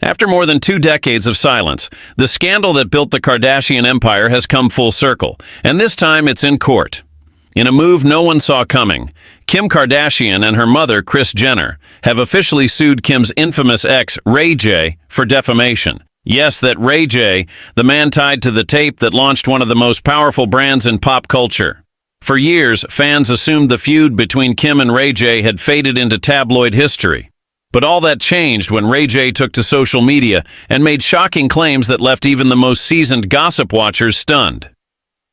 After more than 2 decades of silence, the scandal that built the Kardashian empire has come full circle, and this time it's in court. In a move no one saw coming, Kim Kardashian and her mother, Kris Jenner, have officially sued Kim's infamous ex, Ray J, for defamation. Yes, that Ray J, the man tied to the tape that launched one of the most powerful brands in pop culture. For years, fans assumed the feud between Kim and Ray J had faded into tabloid history. But all that changed when Ray J took to social media and made shocking claims that left even the most seasoned gossip watchers stunned.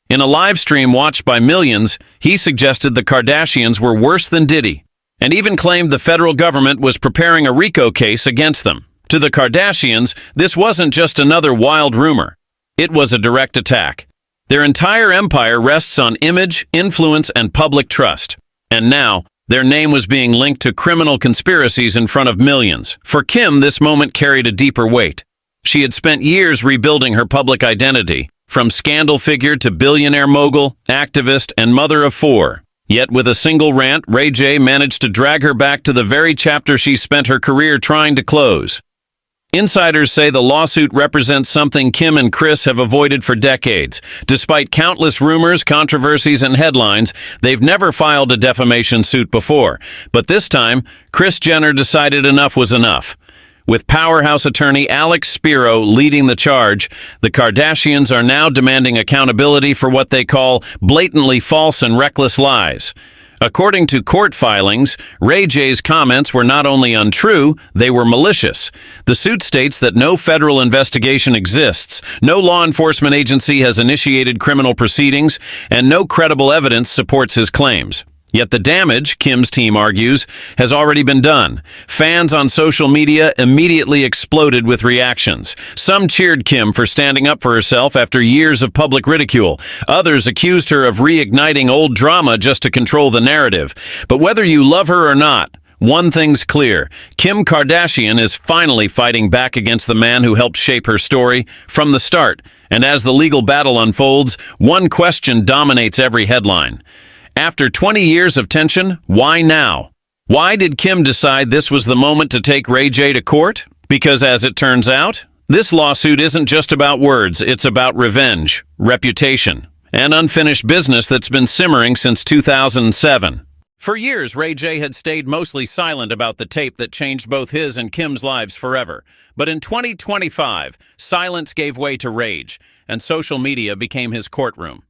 In a live stream watched by millions, he suggested the Kardashians were worse than Diddy, and even claimed the federal government was preparing a RICO case against them. To the Kardashians, this wasn't just another wild rumor. It was a direct attack. Their entire empire rests on image, influence, and public trust. And now, their name was being linked to criminal conspiracies in front of millions. For Kim, this moment carried a deeper weight. She had spent years rebuilding her public identity, from scandal figure to billionaire mogul, activist, and mother of 4. Yet with a single rant, Ray J managed to drag her back to the very chapter she spent her career trying to close. Insiders say the lawsuit represents something Kim and Kris have avoided for decades. Despite countless rumors, controversies, and headlines, they've never filed a defamation suit before. But this time, Kris Jenner decided enough was enough. With powerhouse attorney Alex Spiro leading the charge, the Kardashians are now demanding accountability for what they call blatantly false and reckless lies. According to court filings, Ray J's comments were not only untrue, they were malicious. The suit states that no federal investigation exists, no law enforcement agency has initiated criminal proceedings, and no credible evidence supports his claims. Yet the damage, Kim's team argues, has already been done. Fans on social media immediately exploded with reactions. Some cheered Kim for standing up for herself after years of public ridicule. Others accused her of reigniting old drama just to control the narrative. But whether you love her or not, one thing's clear. Kim Kardashian is finally fighting back against the man who helped shape her story from the start. And as the legal battle unfolds, one question dominates every headline. After 20 years of tension, why now? Why did Kim decide this was the moment to take Ray J to court? Because as it turns out, this lawsuit isn't just about words, it's about revenge, reputation, and unfinished business that's been simmering since 2007. For years, Ray J had stayed mostly silent about the tape that changed both his and Kim's lives forever. But in 2025, silence gave way to rage, and social media became his courtroom.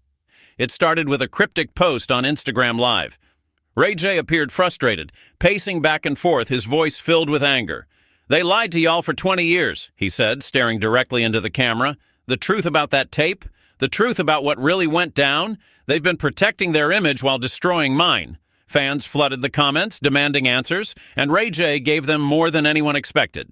It started with a cryptic post on Instagram Live. Ray J appeared frustrated, pacing back and forth, his voice filled with anger. "They lied to y'all for 20 years, he said, staring directly into the camera. "The truth about that tape? The truth about what really went down? They've been protecting their image while destroying mine." Fans flooded the comments, demanding answers, and Ray J gave them more than anyone expected.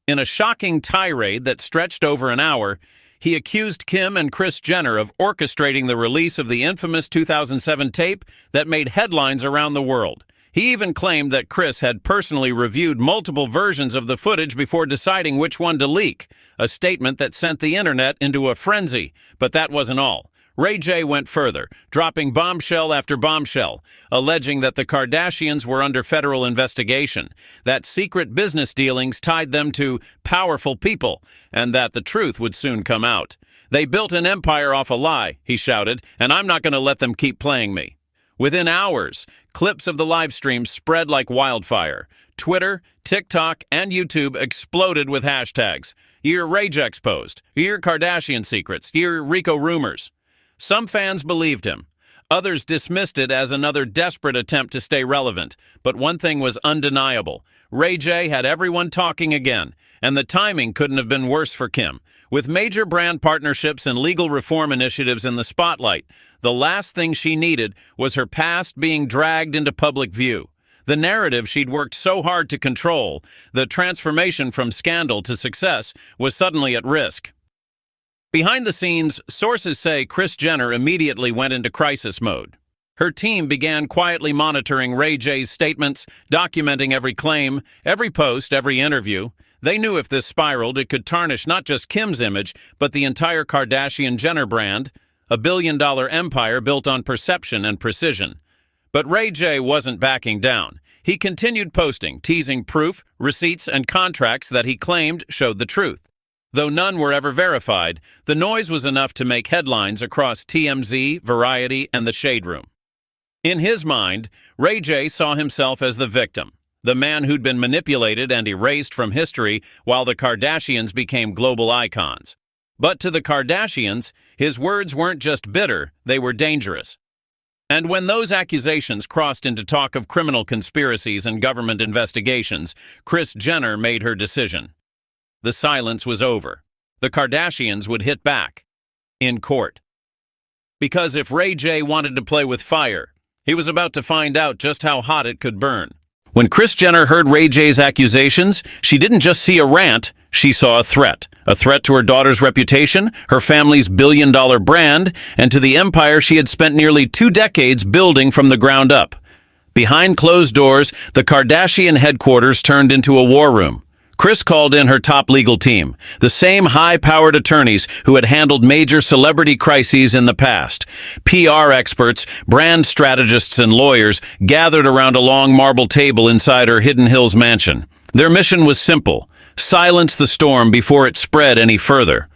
In a shocking tirade that stretched over an hour, he accused Kim and Kris Jenner of orchestrating the release of the infamous 2007 tape that made headlines around the world. He even claimed that Kris had personally reviewed multiple versions of the footage before deciding which one to leak, a statement that sent the internet into a frenzy. But that wasn't all. Ray J went further, dropping bombshell after bombshell, alleging that the Kardashians were under federal investigation, that secret business dealings tied them to powerful people, and that the truth would soon come out. "They built an empire off a lie," he shouted, "and I'm not going to let them keep playing me." Within hours, clips of the live stream spread like wildfire. Twitter, TikTok, and YouTube exploded with hashtags. "Your Ray J exposed," "Your Kardashian secrets," "Your RICO rumors." Some fans believed him. Others dismissed it as another desperate attempt to stay relevant. But one thing was undeniable. Ray J had everyone talking again, and the timing couldn't have been worse for Kim. With major brand partnerships and legal reform initiatives in the spotlight, the last thing she needed was her past being dragged into public view. The narrative she'd worked so hard to control, the transformation from scandal to success, was suddenly at risk. Behind the scenes, sources say Kris Jenner immediately went into crisis mode. Her team began quietly monitoring Ray J's statements, documenting every claim, every post, every interview. They knew if this spiraled, it could tarnish not just Kim's image, but the entire Kardashian-Jenner brand, a billion-dollar empire built on perception and precision. But Ray J wasn't backing down. He continued posting, teasing proof, receipts, and contracts that he claimed showed the truth. Though none were ever verified, the noise was enough to make headlines across TMZ, Variety, and the Shade Room. In his mind, Ray J saw himself as the victim, the man who'd been manipulated and erased from history while the Kardashians became global icons. But to the Kardashians, his words weren't just bitter, they were dangerous. And when those accusations crossed into talk of criminal conspiracies and government investigations, Kris Jenner made her decision. The silence was over. The Kardashians would hit back. In court. Because if Ray J wanted to play with fire, he was about to find out just how hot it could burn. When Kris Jenner heard Ray J's accusations, she didn't just see a rant, she saw a threat. A threat to her daughter's reputation, her family's billion-dollar brand, and to the empire she had spent nearly 2 decades building from the ground up. Behind closed doors, the Kardashian headquarters turned into a war room. Kris called in her top legal team, the same high-powered attorneys who had handled major celebrity crises in the past. PR experts, brand strategists, and lawyers gathered around a long marble table inside her Hidden Hills mansion. Their mission was simple: silence the storm before it spread any further.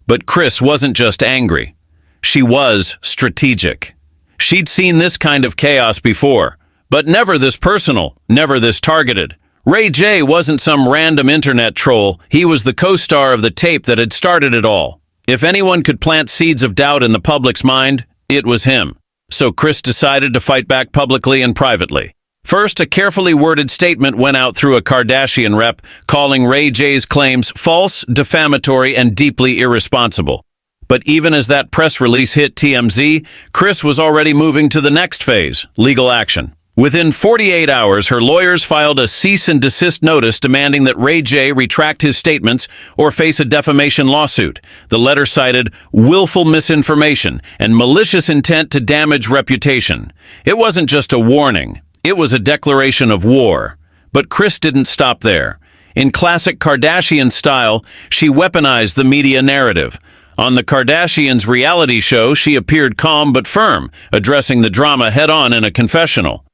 But Kris wasn't just angry. She was strategic. She'd seen this kind of chaos before, but never this personal, never this targeted. Ray J wasn't some random internet troll. He was the co-star of the tape that had started it all. If anyone could plant seeds of doubt in the public's mind, it was him. So Kris decided to fight back publicly and privately. First, a carefully worded statement went out through a Kardashian rep, calling Ray J's claims false, defamatory, and deeply irresponsible. But even as that press release hit TMZ, Kris was already moving to the next phase, legal action. Within 48 hours, her lawyers filed a cease and desist notice demanding that Ray J retract his statements or face a defamation lawsuit. The letter cited willful misinformation and malicious intent to damage reputation. It wasn't just a warning. It was a declaration of war. But Kris didn't stop there. In classic Kardashian style, she weaponized the media narrative. On the Kardashians' reality show, she appeared calm but firm, addressing the drama head-on in a confessional.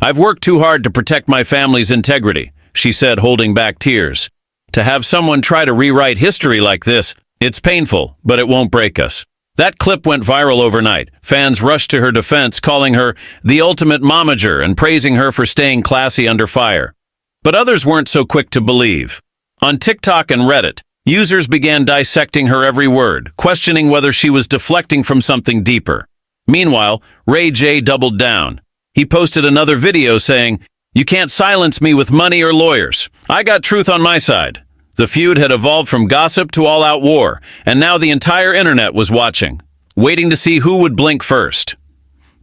"I've worked too hard to protect my family's integrity," she said, holding back tears. "To have someone try to rewrite history like this, it's painful, but it won't break us." That clip went viral overnight. Fans rushed to her defense, calling her the ultimate momager and praising her for staying classy under fire. But others weren't so quick to believe. On TikTok and Reddit, users began dissecting her every word, questioning whether she was deflecting from something deeper. Meanwhile, Ray J doubled down. He posted another video saying, "You can't silence me with money or lawyers. I got truth on my side." The feud had evolved from gossip to all-out war, and now the entire internet was watching, waiting to see who would blink first.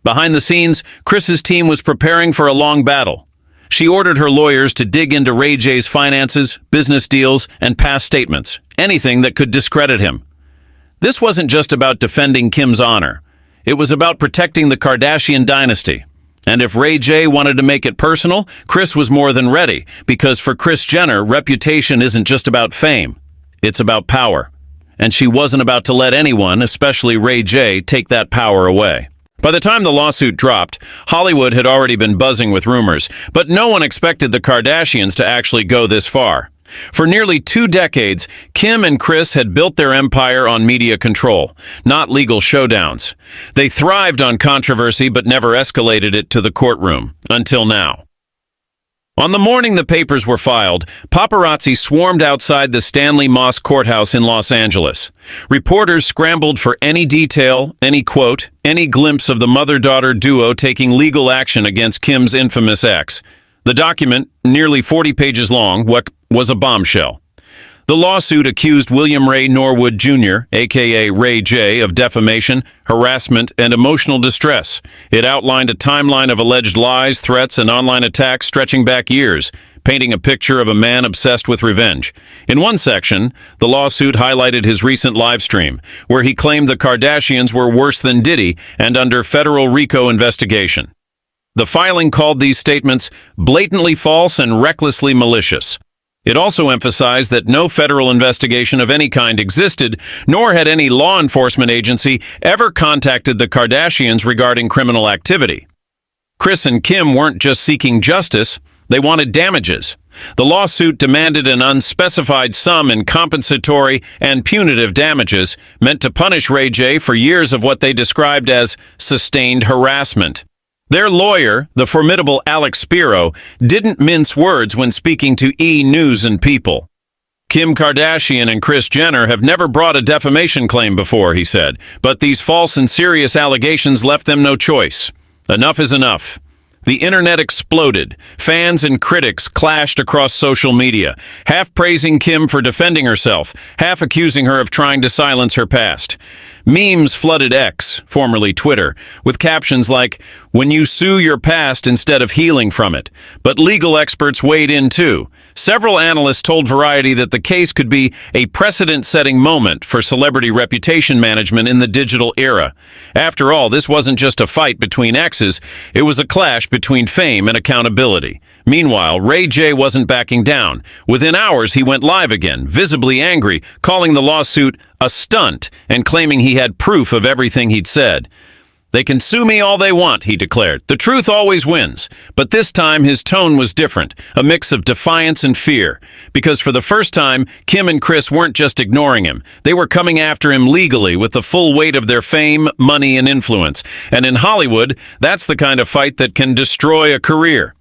Behind the scenes, Kris's team was preparing for a long battle. She ordered her lawyers to dig into Ray J's finances, business deals, and past statements, anything that could discredit him. This wasn't just about defending Kim's honor. It was about protecting the Kardashian dynasty. And if Ray J wanted to make it personal, Kris was more than ready, because for Kris Jenner, reputation isn't just about fame. It's about power. And she wasn't about to let anyone, especially Ray J, take that power away. By the time the lawsuit dropped, Hollywood had already been buzzing with rumors, but no one expected the Kardashians to actually go this far. For nearly 2 decades, Kim and Kris had built their empire on media control, not legal showdowns. They thrived on controversy but never escalated it to the courtroom, until now. On the morning the papers were filed, paparazzi swarmed outside the Stanley Moss Courthouse in Los Angeles. Reporters scrambled for any detail, any quote, any glimpse of the mother-daughter duo taking legal action against Kim's infamous ex. The document, nearly 40 pages long, was a bombshell. The lawsuit accused William Ray Norwood Jr., a.k.a. Ray J., of defamation, harassment, and emotional distress. It outlined a timeline of alleged lies, threats, and online attacks stretching back years, painting a picture of a man obsessed with revenge. In one section, the lawsuit highlighted his recent live stream, where he claimed the Kardashians were worse than Diddy and under federal RICO investigation. The filing called these statements blatantly false and recklessly malicious. It also emphasized that no federal investigation of any kind existed, nor had any law enforcement agency ever contacted the Kardashians regarding criminal activity. Kris and Kim weren't just seeking justice, they wanted damages. The lawsuit demanded an unspecified sum in compensatory and punitive damages meant to punish Ray J for years of what they described as sustained harassment. Their lawyer, the formidable Alex Spiro, didn't mince words when speaking to E! News and People. Kim Kardashian and Kris Jenner have never brought a defamation claim before, he said, but these false and serious allegations left them no choice. Enough is enough. The internet exploded. Fans and critics clashed across social media, half praising Kim for defending herself, half accusing her of trying to silence her past. Memes flooded X, formerly Twitter, with captions like, "When you sue your past instead of healing from it." But legal experts weighed in too. Several analysts told Variety that the case could be a precedent-setting moment for celebrity reputation management in the digital era. After all, this wasn't just a fight between exes, it was a clash between fame and accountability. Meanwhile, Ray J wasn't backing down. Within hours, he went live again, visibly angry, calling the lawsuit a stunt and claiming he had proof of everything he'd said. "They can sue me all they want," he declared. "The truth always wins." But this time his tone was different, a mix of defiance and fear. Because for the first time, Kim and Kris weren't just ignoring him. They were coming after him legally with the full weight of their fame, money, and influence. And in Hollywood, that's the kind of fight that can destroy a career.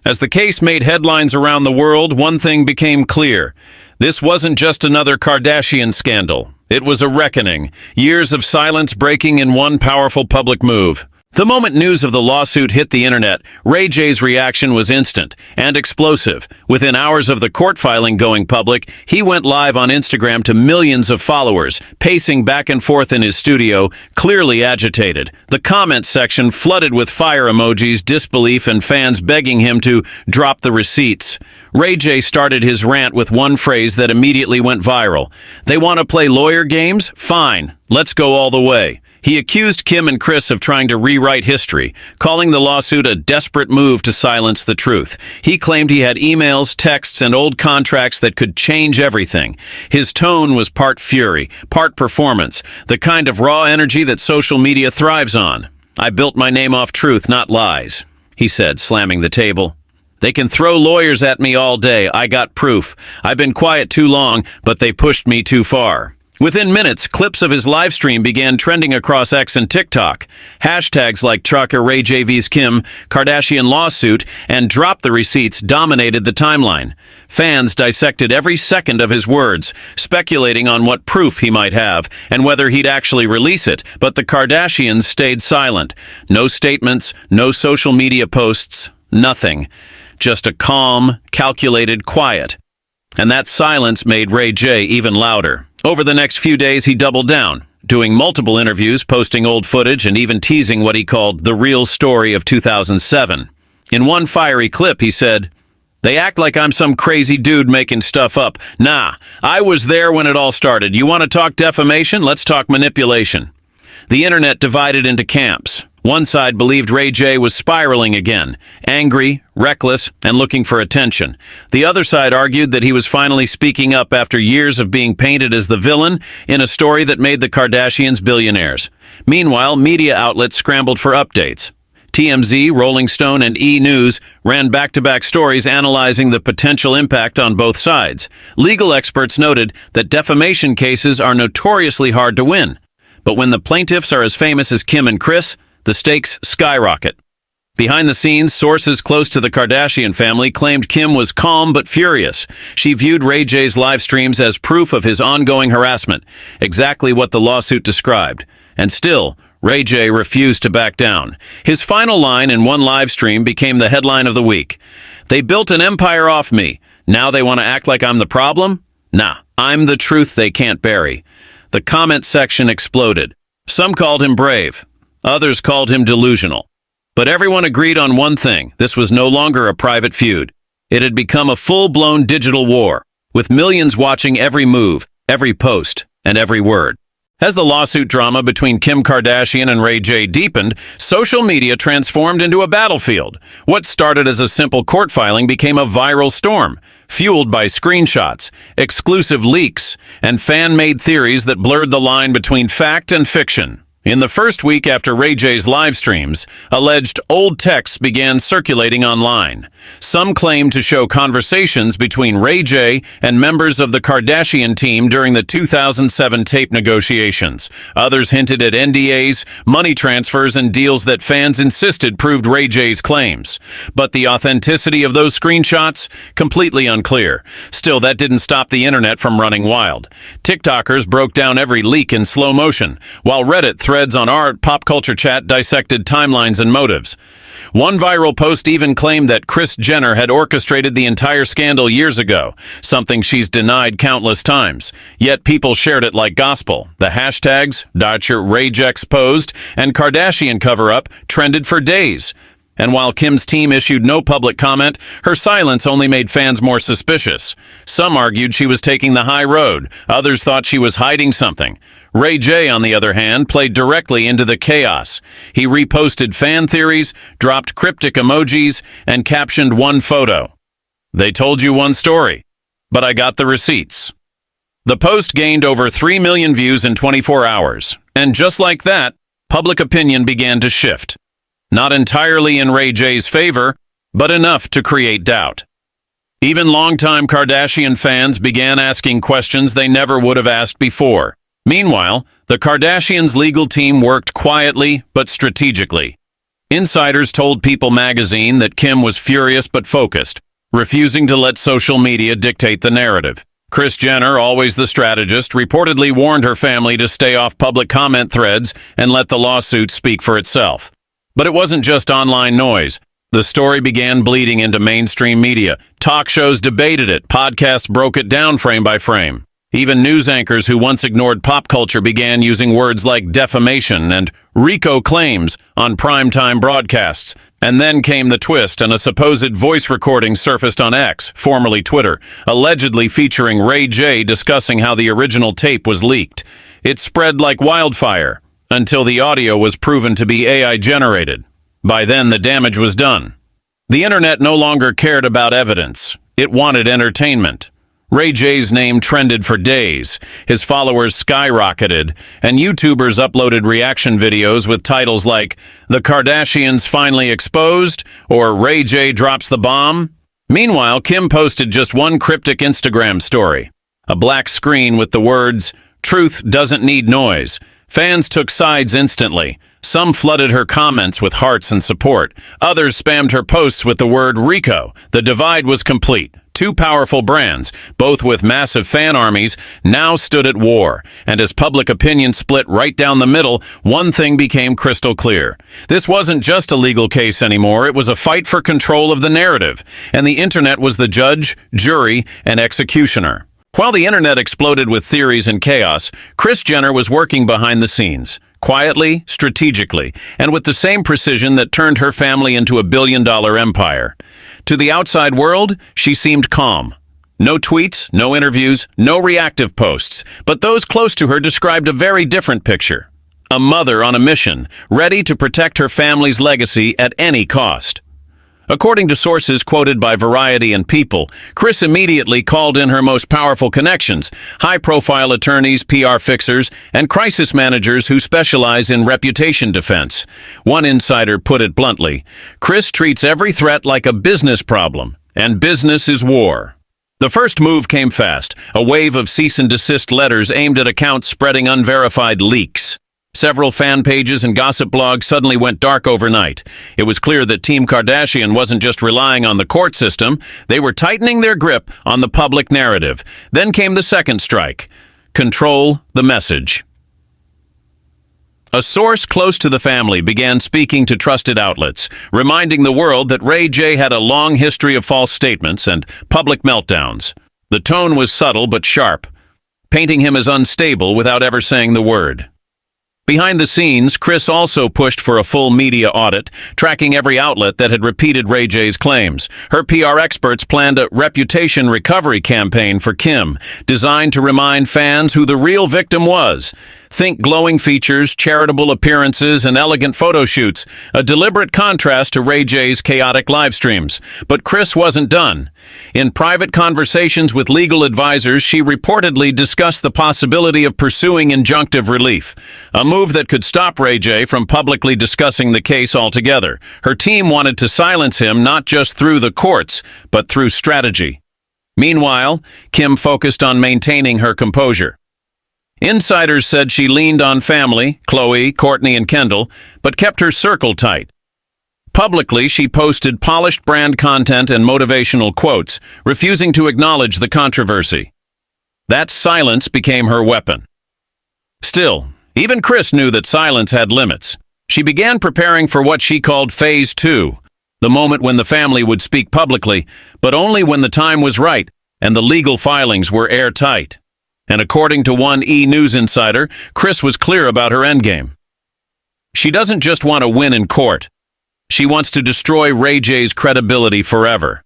As the case made headlines around the world, one thing became clear. This wasn't just another Kardashian scandal. It was a reckoning, years of silence breaking in one powerful public move. The moment news of the lawsuit hit the internet, Ray J's reaction was instant and explosive. Within hours of the court filing going public, he went live on Instagram to millions of followers, pacing back and forth in his studio, clearly agitated. The comments section flooded with fire emojis, disbelief, and fans begging him to drop the receipts. Ray J started his rant with one phrase that immediately went viral. "They want to play lawyer games? Fine, let's go all the way." He accused Kim and Kris of trying to rewrite history, calling the lawsuit a desperate move to silence the truth. He claimed he had emails, texts, and old contracts that could change everything. His tone was part fury, part performance, the kind of raw energy that social media thrives on. "I built my name off truth, not lies," he said, slamming the table. "They can throw lawyers at me all day. I got proof. I've been quiet too long, but they pushed me too far." Within minutes, clips of his live stream began trending across X and TikTok. Hashtags like Trucker Ray J vs. Kim, Kardashian lawsuit, and Drop the Receipts dominated the timeline. Fans dissected every second of his words, speculating on what proof he might have and whether he'd actually release it, but the Kardashians stayed silent. No statements, no social media posts, nothing. Just a calm, calculated quiet. And that silence made Ray J even louder. Over the next few days, he doubled down, doing multiple interviews, posting old footage, and even teasing what he called the real story of 2007. In one fiery clip, he said, "They act like I'm some crazy dude making stuff up. Nah, I was there when it all started. You want to talk defamation? Let's talk manipulation." The internet divided into camps. One side believed Ray J was spiraling again, angry, reckless, and looking for attention. The other side argued that he was finally speaking up after years of being painted as the villain in a story that made the Kardashians billionaires. Meanwhile, media outlets scrambled for updates. TMZ, Rolling Stone, and E! News ran back-to-back stories analyzing the potential impact on both sides. Legal experts noted that defamation cases are notoriously hard to win. But when the plaintiffs are as famous as Kim and Kris, the stakes skyrocket. Behind the scenes, sources close to the Kardashian family claimed Kim was calm but furious. She viewed Ray J's live streams as proof of his ongoing harassment, exactly what the lawsuit described. And still, Ray J refused to back down. His final line in one live stream became the headline of the week. "They built an empire off me. Now they want to act like I'm the problem? Nah, I'm the truth they can't bury." The comment section exploded. Some called him brave. Others called him delusional. But everyone agreed on one thing. This was no longer a private feud. It had become a full-blown digital war, with millions watching every move, every post, and every word. As the lawsuit drama between Kim Kardashian and Ray J deepened, social media transformed into a battlefield. What started as a simple court filing became a viral storm, fueled by screenshots, exclusive leaks, and fan-made theories that blurred the line between fact and fiction. In the first week after Ray J's live streams, alleged old texts began circulating online. Some claimed to show conversations between Ray J and members of the Kardashian team during the 2007 tape negotiations. Others hinted at NDAs, money transfers, and deals that fans insisted proved Ray J's claims. But the authenticity of those screenshots? Completely unclear. Still, that didn't stop the internet from running wild. TikTokers broke down every leak in slow motion, while Reddit threads on our pop culture chat dissected timelines and motives. One viral post even claimed that Kris Jenner had orchestrated the entire scandal years ago, something she's denied countless times. Yet people shared it like gospel. The hashtags #RageExposed and Kardashian cover-up trended for days. And while Kim's team issued no public comment, her silence only made fans more suspicious. Some argued she was taking the high road. Others thought she was hiding something. Ray J, on the other hand, played directly into the chaos. He reposted fan theories, dropped cryptic emojis, and captioned one photo. "They told you one story, but I got the receipts." The post gained over 3 million views in 24 hours. And just like that, public opinion began to shift. Not entirely in Ray J's favor, but enough to create doubt. Even longtime Kardashian fans began asking questions they never would have asked before. Meanwhile, the Kardashians' legal team worked quietly but strategically. Insiders told People magazine that Kim was furious but focused, refusing to let social media dictate the narrative. Kris Jenner, always the strategist, reportedly warned her family to stay off public comment threads and let the lawsuit speak for itself. But it wasn't just online noise. The story began bleeding into mainstream media. Talk shows debated it. Podcasts broke it down frame by frame. Even news anchors who once ignored pop culture began using words like defamation and RICO claims on primetime broadcasts. And then came the twist, and a supposed voice recording surfaced on X, formerly Twitter, allegedly featuring Ray J discussing how the original tape was leaked. It spread like wildfire, until the audio was proven to be AI generated. By then, the damage was done. The internet no longer cared about evidence. It wanted entertainment. Ray J's name trended for days. His followers skyrocketed, and YouTubers uploaded reaction videos with titles like "The Kardashians Finally Exposed" or "Ray J Drops the Bomb." Meanwhile, Kim posted just one cryptic Instagram story. A black screen with the words, "Truth doesn't need noise." Fans took sides instantly. Some flooded her comments with hearts and support. Others spammed her posts with the word RICO. The divide was complete. Two powerful brands, both with massive fan armies, now stood at war. And as public opinion split right down the middle, one thing became crystal clear. This wasn't just a legal case anymore. It was a fight for control of the narrative. And the internet was the judge, jury, and executioner. While the internet exploded with theories and chaos, Kris Jenner was working behind the scenes, quietly, strategically, and with the same precision that turned her family into a billion-dollar empire. To the outside world, she seemed calm. No tweets, no interviews, no reactive posts, but those close to her described a very different picture. A mother on a mission, ready to protect her family's legacy at any cost. According to sources quoted by Variety and People, Kris immediately called in her most powerful connections, high-profile attorneys, PR fixers, and crisis managers who specialize in reputation defense. One insider put it bluntly, "Kris treats every threat like a business problem, and business is war." The first move came fast, a wave of cease and desist letters aimed at accounts spreading unverified leaks. Several fan pages and gossip blogs suddenly went dark overnight. It was clear that Team Kardashian wasn't just relying on the court system, they were tightening their grip on the public narrative. Then came the second strike. Control the message. A source close to the family began speaking to trusted outlets, reminding the world that Ray J had a long history of false statements and public meltdowns. The tone was subtle but sharp, painting him as unstable without ever saying the word. Behind the scenes, Kris also pushed for a full media audit, tracking every outlet that had repeated Ray J's claims. Her PR experts planned a reputation recovery campaign for Kim, designed to remind fans who the real victim was. Think glowing features, charitable appearances, and elegant photo shoots, a deliberate contrast to Ray J's chaotic live streams. But Kris wasn't done. In private conversations with legal advisors, she reportedly discussed the possibility of pursuing injunctive relief, a move that could stop Ray J from publicly discussing the case altogether. Her team wanted to silence him not just through the courts, but through strategy. Meanwhile, Kim focused on maintaining her composure. Insiders said she leaned on family, Khloe, Kourtney, and Kendall, but kept her circle tight. Publicly, she posted polished brand content and motivational quotes, refusing to acknowledge the controversy. That silence became her weapon. Still, even Kris knew that silence had limits. She began preparing for what she called Phase 2, the moment when the family would speak publicly, but only when the time was right and the legal filings were airtight. And according to one E! News insider, Kris was clear about her endgame. She doesn't just want to win in court. She wants to destroy Ray J's credibility forever.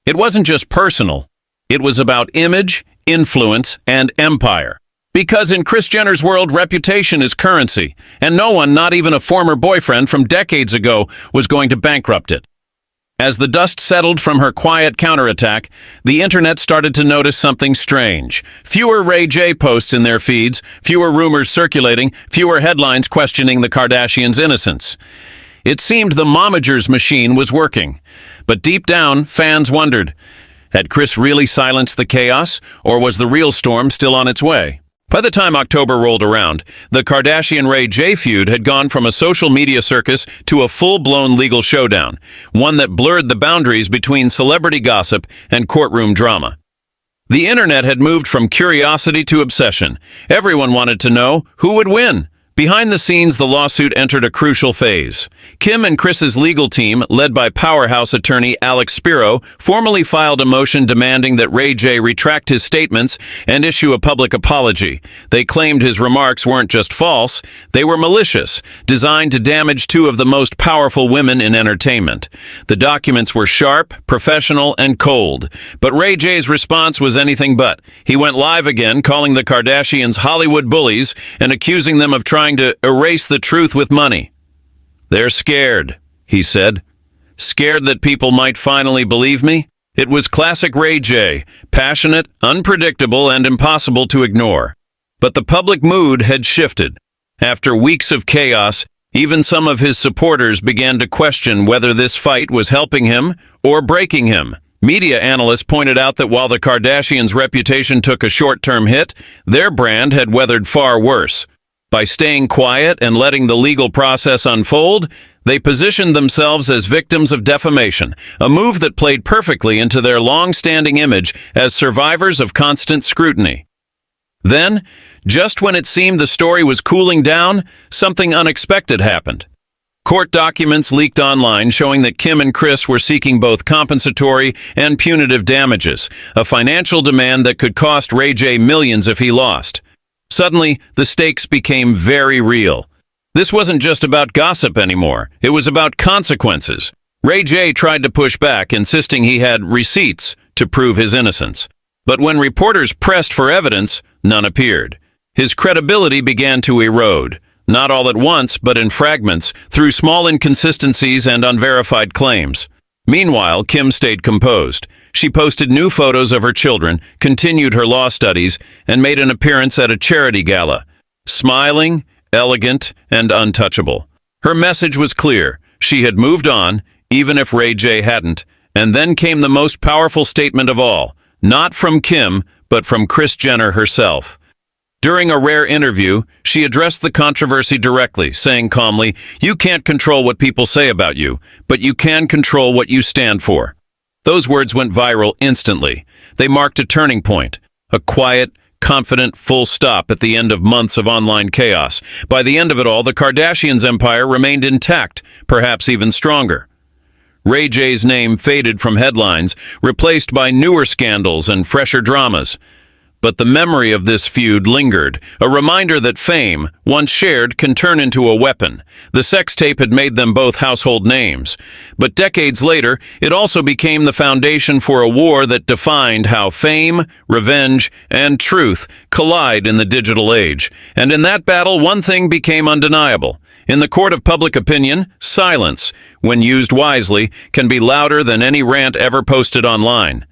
It wasn't just personal. It was about image, influence, and empire. Because in Kris Jenner's world, reputation is currency, and no one, not even a former boyfriend from decades ago, was going to bankrupt it. As the dust settled from her quiet counterattack, the internet started to notice something strange. Fewer Ray J posts in their feeds, fewer rumors circulating, fewer headlines questioning the Kardashians' innocence. It seemed the momager's machine was working. But deep down, fans wondered, had Kris really silenced the chaos, or was the real storm still on its way? By the time October rolled around, the Kardashian-Ray J feud had gone from a social media circus to a full-blown legal showdown, one that blurred the boundaries between celebrity gossip and courtroom drama. The internet had moved from curiosity to obsession. Everyone wanted to know who would win. Behind the scenes, the lawsuit entered a crucial phase. Kim and Kris's legal team, led by powerhouse attorney Alex Spiro, formally filed a motion demanding that Ray J retract his statements and issue a public apology. They claimed his remarks weren't just false, they were malicious, designed to damage two of the most powerful women in entertainment. The documents were sharp, professional, and cold. But Ray J's response was anything but. He went live again, calling the Kardashians Hollywood bullies and accusing them of trying to erase the truth with money. "They're scared," he said. "Scared that people might finally believe me?" It was classic Ray J, passionate, unpredictable, and impossible to ignore. But the public mood had shifted. After weeks of chaos, even some of his supporters began to question whether this fight was helping him or breaking him. Media analysts pointed out that while the Kardashians' reputation took a short-term hit, their brand had weathered far worse. By staying quiet and letting the legal process unfold, they positioned themselves as victims of defamation, a move that played perfectly into their long-standing image as survivors of constant scrutiny. Then, just when it seemed the story was cooling down, something unexpected happened. Court documents leaked online showing that Kim and Kris were seeking both compensatory and punitive damages, a financial demand that could cost Ray J millions if he lost. Suddenly, the stakes became very real. This wasn't just about gossip anymore. It was about consequences. Ray J tried to push back, insisting he had receipts to prove his innocence. But when reporters pressed for evidence, none appeared. His credibility began to erode, not all at once, but in fragments, through small inconsistencies and unverified claims. Meanwhile, Kim stayed composed. She posted new photos of her children, continued her law studies, and made an appearance at a charity gala. Smiling, elegant, and untouchable. Her message was clear. She had moved on, even if Ray J hadn't. And then came the most powerful statement of all. Not from Kim, but from Kris Jenner herself. During a rare interview, she addressed the controversy directly, saying calmly, "You can't control what people say about you, but you can control what you stand for." Those words went viral instantly. They marked a turning point, a quiet, confident full stop at the end of months of online chaos. By the end of it all, the Kardashians' empire remained intact, perhaps even stronger. Ray J's name faded from headlines, replaced by newer scandals and fresher dramas. But the memory of this feud lingered, a reminder that fame, once shared, can turn into a weapon. The sex tape had made them both household names. But decades later, it also became the foundation for a war that defined how fame, revenge, and truth collide in the digital age. And in that battle, one thing became undeniable. In the court of public opinion, silence, when used wisely, can be louder than any rant ever posted online.